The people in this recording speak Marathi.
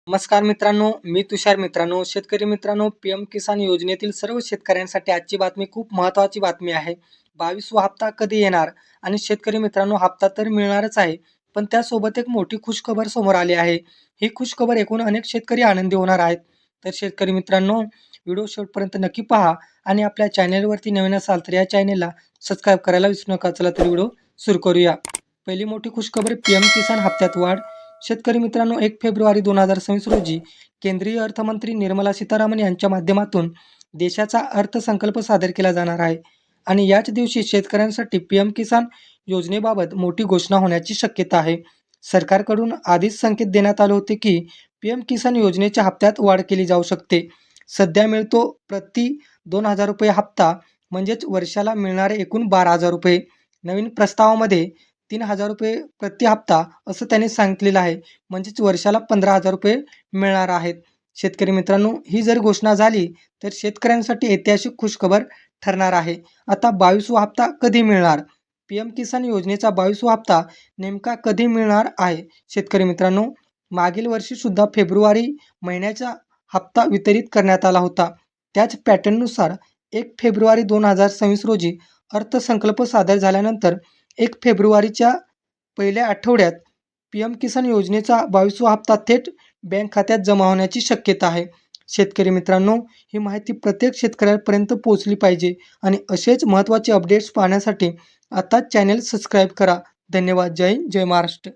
नमस्कार मित्रांनो, मी तुषार. मित्रांनो, शेतकरी मित्रांनो, पीएम किसान योजनेतील सर्व शेतकऱ्यांसाठी आजची बातमी खूप महत्त्वाची बातमी आहे. 22वा हप्ता कधी येणार? आणि शेतकरी मित्रांनो, हप्ता तर मिळणारच आहे, पण त्यासोबत एक मोठी खुशखबर समोर आली आहे. ही खुशखबर ऐकून अनेक शेतकरी आनंदी होणार आहेत. तर शेतकरी मित्रांनो, व्हिडिओ शेवटपर्यंत नक्की पहा आणि आपल्या चॅनेलवरती नवीन असाल तर या चॅनेलला सबस्क्राईब करायला विसरू नका. चला तर व्हिडिओ सुरू करूया. पहिली मोठी खुशखबर, पीएम किसान हप्त्यात वाढ. शेतकरी मित्रांनो, 1 फेब्रुवारी 2026 रोजी केंद्रीय अर्थमंत्री निर्मला सीतारामन यांच्या माध्यमातून देशाचा अर्थसंकल्प सादर केला जाणार आहे आणि याच दिवशी शेतकऱ्यांसाठी पीएम किसान योजनेबाबत मोठी घोषणा होण्याची शक्यता आहे. सरकारकडून आधीच संकेत देण्यात आले होते की पीएम किसान योजनेच्या हप्त्यात वाढ केली जाऊ शकते. सध्या मिळतो प्रति ₹2,000 हप्ता, म्हणजेच वर्षाला मिळणारे एकूण ₹12,000. नवीन प्रस्तावामध्ये ₹3,000 प्रति हप्ता असं त्यांनी सांगितलेलं आहे, म्हणजेच वर्षाला ₹15,000 मिळणार आहेत. शेतकरी मित्रांनो, ही जर घोषणा झाली तर शेतकऱ्यांसाठी ऐतिहासिक खुशखबर ठरणार आहे. आता 22वा हप्ता कधी मिळणार? पीएम किसान योजनेचा 22वा हप्ता नेमका कधी मिळणार आहे? शेतकरी मित्रांनो, मागील वर्षी सुद्धा फेब्रुवारी महिन्याचा हप्ता वितरित करण्यात आला होता. त्याच पॅटर्ननुसार 1 फेब्रुवारी 2026 रोजी अर्थसंकल्प सादर झाल्यानंतर 1 फेब्रुवारीच्या पहिल्या आठवड्यात पीएम किसान योजनेचा 22वा हप्ता थेट बँक खात्यात जमा होण्याची शक्यता आहे. शेतकरी मित्रांनो, ही माहिती प्रत्येक शेतकऱ्यापर्यंत पोहोचली पाहिजे आणि असेच महत्त्वाचे अपडेट्स पाहण्यासाठी आताच चॅनेल सबस्क्राईब करा. धन्यवाद. जय हिंद, जय महाराष्ट्र.